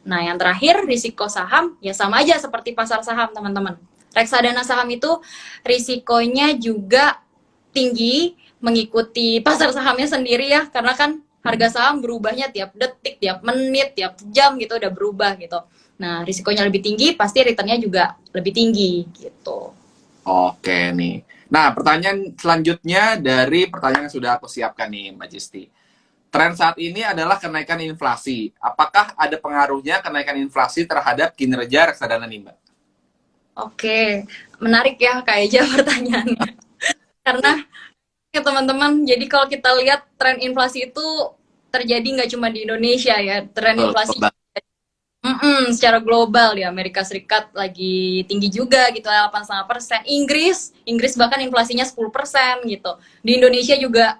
Nah, yang terakhir risiko saham ya sama aja seperti pasar saham, teman-teman. Reksadana saham itu risikonya juga tinggi mengikuti pasar sahamnya sendiri ya, karena kan harga saham berubahnya tiap detik, tiap menit, tiap jam gitu udah berubah gitu. Nah, risikonya lebih tinggi, pasti returnnya juga lebih tinggi gitu. Oke nih. Nah, pertanyaan selanjutnya dari pertanyaan yang sudah aku siapkan nih, Mbak Jisti. Tren saat ini adalah kenaikan inflasi. Apakah ada pengaruhnya kenaikan inflasi terhadap kinerja reksadana nih, Mbak? Oke, menarik ya kayaknya pertanyaannya. Karena ya teman-teman, jadi kalau kita lihat tren inflasi itu terjadi nggak cuma di Indonesia ya, tren Betul, inflasi Mbak. secara global di Amerika Serikat lagi tinggi juga gitu, 8,5%. Inggris bahkan inflasinya 10% gitu. Di Indonesia juga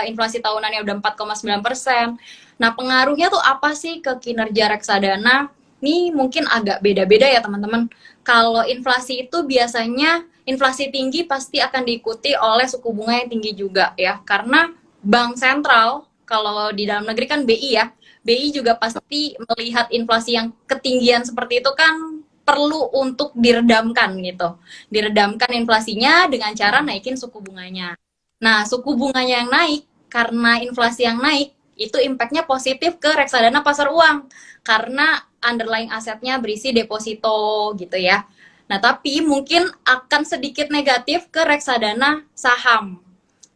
inflasi tahunannya udah 4,9%. Nah, pengaruhnya tuh apa sih ke kinerja reksadana? Nih mungkin agak beda-beda ya teman-teman. Kalau inflasi itu biasanya inflasi tinggi pasti akan diikuti oleh suku bunga yang tinggi juga ya. Karena bank sentral, kalau di dalam negeri kan BI ya, BI juga pasti melihat inflasi yang ketinggian seperti itu kan perlu untuk diredamkan gitu. Diredamkan inflasinya dengan cara naikin suku bunganya. Nah, suku bunganya yang naik karena inflasi yang naik itu impactnya positif ke reksadana pasar uang karena underlying asetnya berisi deposito gitu ya. Nah, tapi mungkin akan sedikit negatif ke reksadana saham.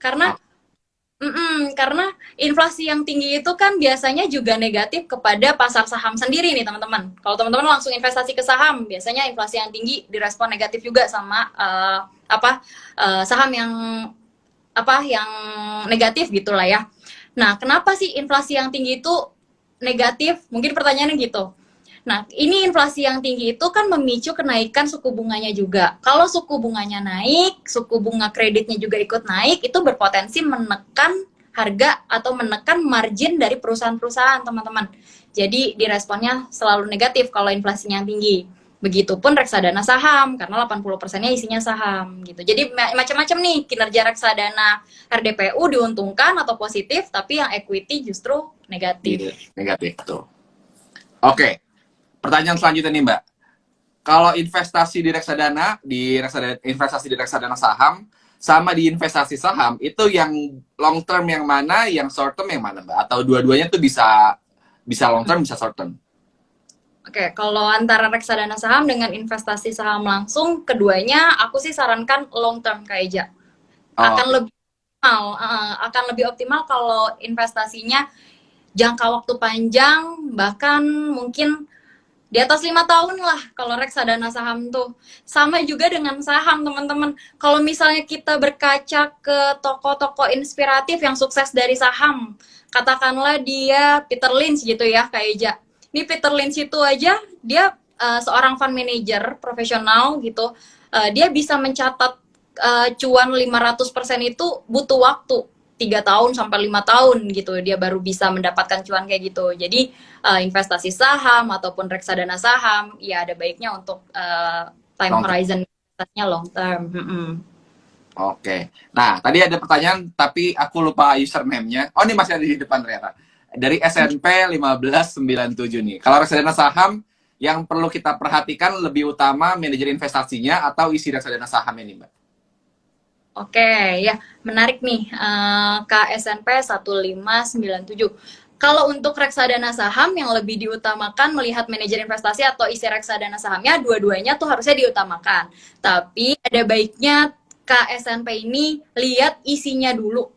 Karena Oh, karena inflasi yang tinggi itu kan biasanya juga negatif kepada pasar saham sendiri nih teman-teman. Kalau teman-teman langsung investasi ke saham, biasanya inflasi yang tinggi direspon negatif juga sama saham yang negatif gitulah ya. Nah, kenapa sih inflasi yang tinggi itu negatif? Mungkin pertanyaannya gitu. Nah, ini inflasi yang tinggi itu kan memicu kenaikan suku bunganya juga. Kalau suku bunganya naik, suku bunga kreditnya juga ikut naik, itu berpotensi menekan harga atau menekan margin dari perusahaan-perusahaan, teman-teman. Jadi, diresponnya selalu negatif kalau inflasinya tinggi. Begitupun reksadana saham, karena 80%-nya isinya saham gitu. Jadi, macam-macam nih kinerja reksadana RDPU diuntungkan atau positif, tapi yang equity justru negatif. iya, negatif tuh. Oke, pertanyaan selanjutnya nih, Mbak. Kalau investasi di reksadana saham sama di investasi saham itu yang long term yang mana, yang short term yang mana, Mbak? Atau dua-duanya tuh bisa bisa long term, bisa short term? Oke, kalau antara reksadana saham dengan investasi saham langsung, keduanya aku sih sarankan long term Kak Eja. Oh, Akan lebih optimal, akan lebih optimal kalau investasinya jangka waktu panjang, bahkan mungkin di atas 5 tahun lah kalau reksadana saham tuh. Sama juga dengan saham teman-teman. Kalau misalnya kita berkaca ke toko-toko inspiratif yang sukses dari saham, katakanlah dia Peter Lynch gitu ya Kak Eja. Ini Peter Lynch itu aja dia seorang fund manager profesional gitu. Dia bisa mencatat cuan 500% itu butuh waktu 3 tahun sampai 5 tahun gitu dia baru bisa mendapatkan cuan kayak gitu. Jadi investasi saham ataupun reksadana saham ya ada baiknya untuk time long term. horizon investasinya long term. Oke. Nah, tadi ada pertanyaan tapi aku lupa username-nya. Oh, ini masih ada di depan ternyata. Dari SNP 1597 nih. Kalau reksadana saham yang perlu kita perhatikan lebih utama manajer investasinya atau isi reksadana saham ini, Mbak? Oke, ya menarik nih KSNP 1597. Kalau untuk reksadana saham yang lebih diutamakan melihat manajer investasi atau isi reksadana sahamnya, dua-duanya tuh harusnya diutamakan. Tapi ada baiknya KSNP ini lihat isinya dulu,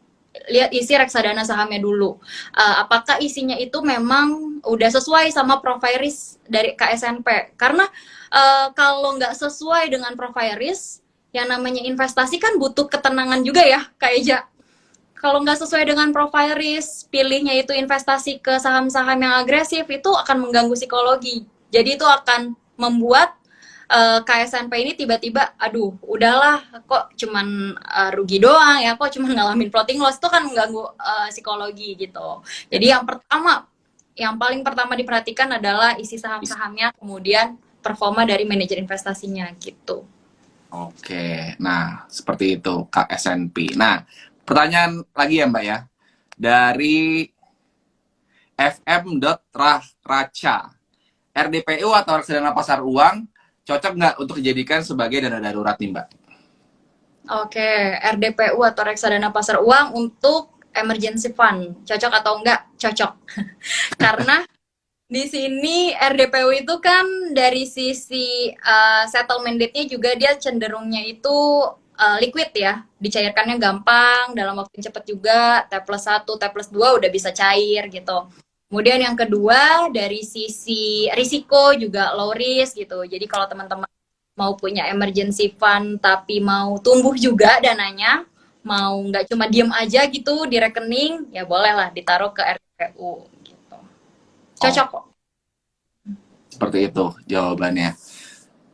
lihat isi reksadana sahamnya dulu. Apakah isinya itu memang udah sesuai sama profile risk dari KSNP? Karena kalau nggak sesuai dengan profile risk, yang namanya investasi kan butuh ketenangan juga ya, Kak Eja. Kalau nggak sesuai dengan profile risk, pilihnya itu investasi ke saham-saham yang agresif, itu akan mengganggu psikologi. Jadi itu akan membuat KSNP ini tiba-tiba, aduh, udahlah, kok cuman rugi doang ya, kok cuman ngalamin floating loss, itu kan mengganggu psikologi gitu. Jadi yang paling pertama diperhatikan adalah isi saham-sahamnya, kemudian performa dari manajer investasinya gitu. Oke. Nah, seperti itu Kak SNP. Nah, pertanyaan lagi ya, Mbak ya. Dari fm.racha. RDPU atau reksadana pasar uang cocok nggak untuk dijadikan sebagai dana darurat nih Mbak? Oke, RDPU atau reksadana pasar uang untuk emergency fund. Cocok atau enggak? Cocok. Karena di sini RDPU itu kan dari sisi settlement date-nya juga dia cenderungnya itu liquid ya, dicairkannya gampang, dalam waktu yang cepat juga, T+1, T+2 udah bisa cair gitu. Kemudian yang kedua dari sisi risiko juga low risk gitu. Jadi kalau teman-teman mau punya emergency fund tapi mau tumbuh juga dananya, mau nggak cuma diem aja gitu di rekening, ya bolehlah ditaruh ke RDPU gitu. Oh, Cocok kok. seperti itu jawabannya.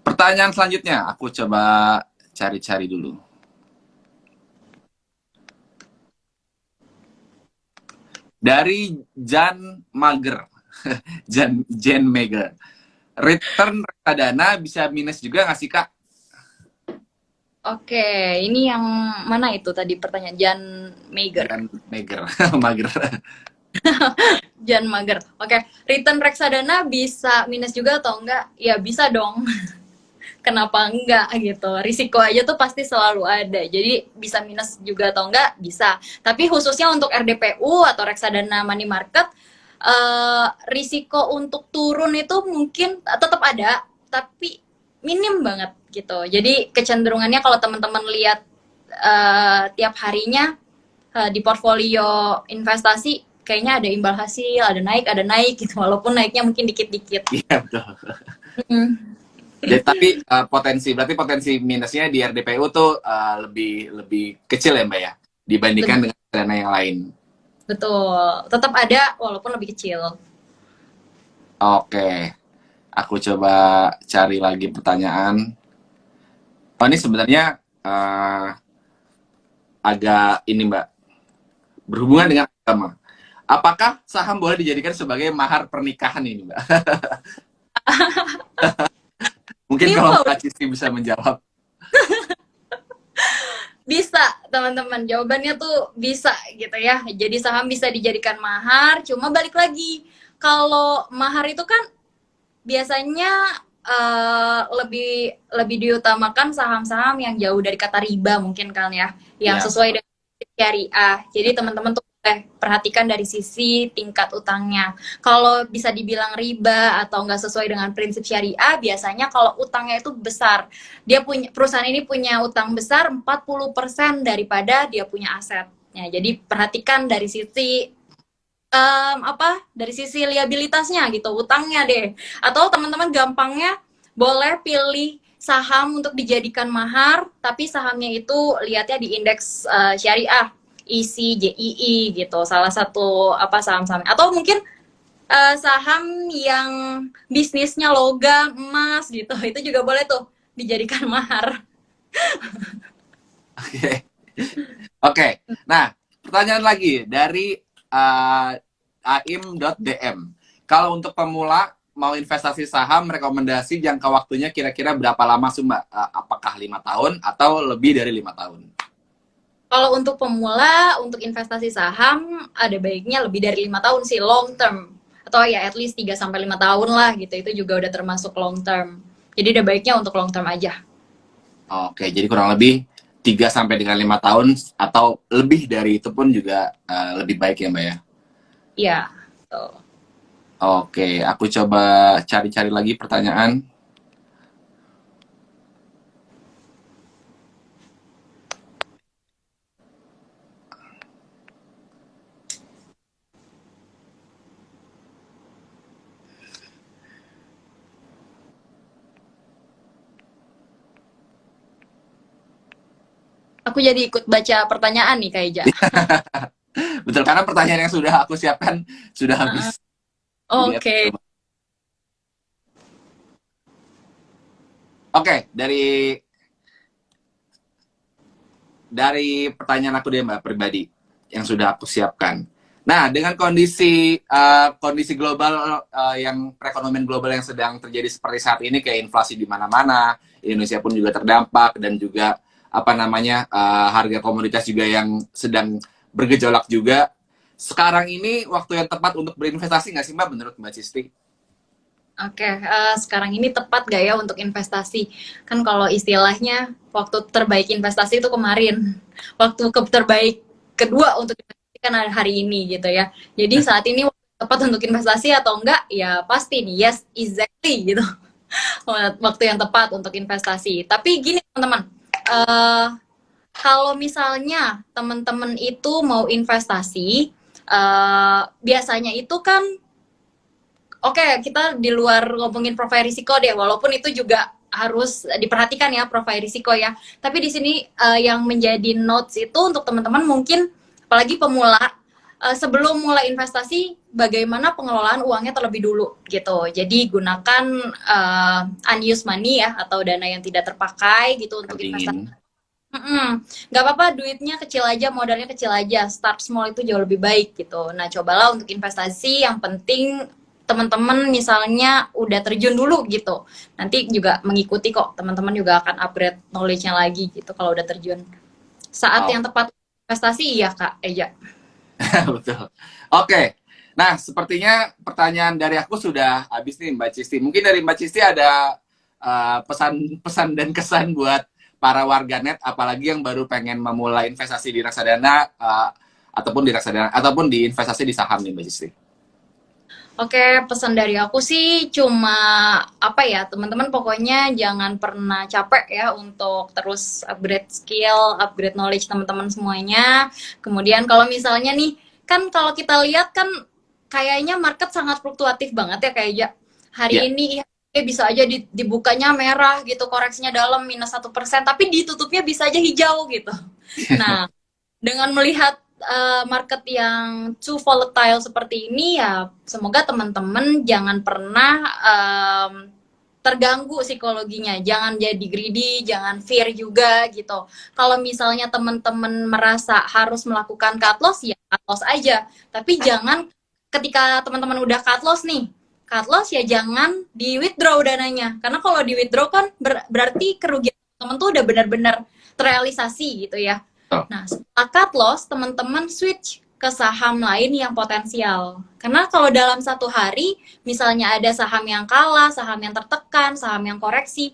Pertanyaan selanjutnya, aku coba cari-cari dulu. Dari Jan Mager. Jan Mager. Return reksadana bisa minus juga nggak sih, Kak? Oke, ini yang mana itu tadi pertanyaan Jan Mager. Jan Mager. Mager. Jan Mager. Oke, return reksadana bisa minus juga atau enggak? Ya bisa dong. Kenapa enggak gitu? Risiko aja tuh pasti selalu ada. Jadi bisa minus juga atau enggak? Bisa. Tapi khususnya untuk RDPU atau reksadana money market, risiko untuk turun itu mungkin tetap ada, tapi minim banget gitu. Jadi kecenderungannya kalau teman-teman lihat tiap harinya di portfolio investasi kayaknya ada imbal hasil, ada naik gitu, walaupun naiknya mungkin dikit-dikit. Iya, betul. Hmm, Jadi, tapi berarti potensi minusnya di RDPU tuh lebih lebih kecil ya Mbak ya, dibandingkan lebih dengan dana yang lain. betul, tetap ada walaupun lebih kecil. Oke, aku coba cari lagi pertanyaan. Oh ini sebenarnya agak ini Mbak, berhubungan dengan agama. Apakah saham boleh dijadikan sebagai mahar pernikahan ini Mbak? Mungkin Ini kalau mau Mbak Cisti bisa menjawab. bisa teman-teman, jawabannya tuh bisa gitu ya. Jadi saham bisa dijadikan mahar, cuma balik lagi kalau mahar itu kan biasanya lebih lebih diutamakan saham-saham yang jauh dari kata riba mungkin kan ya, yang Ya, sesuai dengan syariah. Jadi teman-teman tuh perhatikan dari sisi tingkat utangnya. Kalau bisa dibilang riba atau nggak sesuai dengan prinsip syariah, biasanya kalau utangnya itu besar, dia punya perusahaan ini punya utang besar 40% daripada dia punya aset. Ya, jadi perhatikan dari sisi dari sisi liabilitasnya gitu, utangnya deh. Atau teman-teman gampangnya boleh pilih saham untuk dijadikan mahar, tapi sahamnya itu lihatnya di indeks syariah, ISI, JII gitu. Salah satu saham-saham. Atau mungkin saham yang bisnisnya logam, emas gitu. Itu juga boleh tuh dijadikan mahar. oke. Oke, nah pertanyaan lagi dari uh, aim.dm. Kalau untuk pemula mau investasi saham, rekomendasi jangka waktunya kira-kira berapa lama sih Mbak? Apakah 5 tahun atau lebih dari 5 tahun? Kalau untuk pemula, untuk investasi saham, ada baiknya lebih dari 5 tahun sih, long term. Atau ya at least 3 sampai 5 tahun lah gitu, itu juga udah termasuk long term. Jadi ada baiknya untuk long term aja. Oke, jadi kurang lebih 3 sampai dengan 5 tahun atau lebih dari itu pun juga lebih baik ya Mbak ya. Iya, tuh. Oke, aku coba cari-cari lagi pertanyaan. Aku jadi ikut baca pertanyaan nih Kak Eja. Betul, karena pertanyaan yang sudah aku siapkan sudah habis. Jadi aku Oke. coba. Oke, dari pertanyaan aku deh Mbak pribadi yang sudah aku siapkan. Nah, dengan kondisi global yang perekonomian global yang sedang terjadi seperti saat ini, kayak inflasi di mana-mana, Indonesia pun juga terdampak, dan juga harga komoditas juga yang sedang bergejolak juga. Sekarang ini waktu yang tepat untuk berinvestasi nggak sih Mbak menurut Mbak Cisti? Oke, sekarang ini tepat gak ya untuk investasi? Kan kalau istilahnya waktu terbaik investasi itu kemarin, waktu terbaik kedua untuk investasi kan hari ini gitu ya. Jadi saat ini waktu tepat untuk investasi atau enggak? Ya pasti nih, yes, exactly gitu. Waktu yang tepat untuk investasi. Tapi gini teman-teman, eh, kalau misalnya teman-teman itu mau investasi, biasanya itu kan oke, kita di luar ngomongin profil risiko deh, walaupun itu juga harus diperhatikan ya profil risiko ya. Tapi di sini yang menjadi notes itu untuk teman-teman mungkin apalagi pemula sebelum mulai investasi bagaimana pengelolaan uangnya terlebih dulu gitu. Jadi gunakan unused money ya atau dana yang tidak terpakai gitu untuk investasi. Dingin. Nggak apa-apa duitnya kecil aja, modalnya kecil aja. Start small itu jauh lebih baik gitu. Nah, cobalah untuk investasi yang penting teman-teman misalnya udah terjun dulu gitu. Nanti juga mengikuti kok, teman-teman juga akan upgrade knowledge-nya lagi gitu kalau udah terjun. Saat Oh, yang tepat investasi iya Kak Eja. betul. Oke. Nah, sepertinya pertanyaan dari aku sudah habis nih Mbak Cisti. Mungkin dari Mbak Cisti ada pesan-pesan dan kesan buat para warganet, apalagi yang baru pengen memulai investasi di reksadana ataupun di reksadana ataupun di investasi di saham nih Mbak Cisti. Oke, pesan dari aku sih cuma apa ya, teman-teman pokoknya jangan pernah capek ya untuk terus upgrade skill, upgrade knowledge teman-teman semuanya. Kemudian kalau misalnya nih, kan kalau kita lihat kan kayaknya market sangat fluktuatif banget ya kayak Ya. hari ini bisa aja dibukanya merah gitu, koreksinya dalam -1%, tapi ditutupnya bisa aja hijau gitu. Nah, dengan melihat market yang too volatile seperti ini ya semoga teman-teman jangan pernah terganggu psikologinya, jangan jadi greedy, jangan fear juga gitu. Kalau misalnya teman-teman merasa harus melakukan cut loss ya cut loss aja, tapi jangan ketika teman-teman udah cut loss nih, cut loss ya jangan di withdraw dananya, karena kalau di withdraw kan berarti kerugian teman tuh udah benar-benar terrealisasi gitu ya. Oh. Nah, setelah cut loss, teman-teman switch ke saham lain yang potensial. Karena kalau dalam satu hari, misalnya ada saham yang kalah, saham yang tertekan, saham yang koreksi,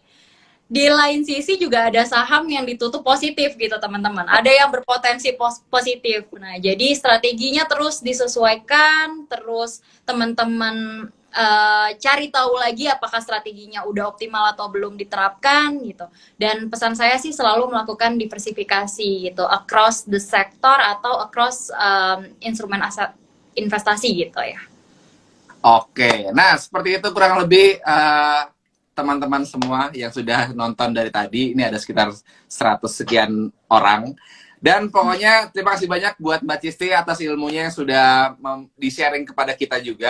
di lain sisi juga ada saham yang ditutup positif gitu teman-teman. Ada yang berpotensi positif. Nah, jadi strateginya terus disesuaikan, terus teman-teman cari tahu lagi apakah strateginya udah optimal atau belum diterapkan gitu. Dan pesan saya sih selalu melakukan diversifikasi gitu across the sector atau across instrumen aset investasi gitu ya. Oke, nah seperti itu kurang lebih teman-teman semua yang sudah nonton dari tadi. Ini ada sekitar 100 sekian orang. Dan pokoknya terima kasih banyak buat Mbak Cisti atas ilmunya yang sudah di-sharing kepada kita juga.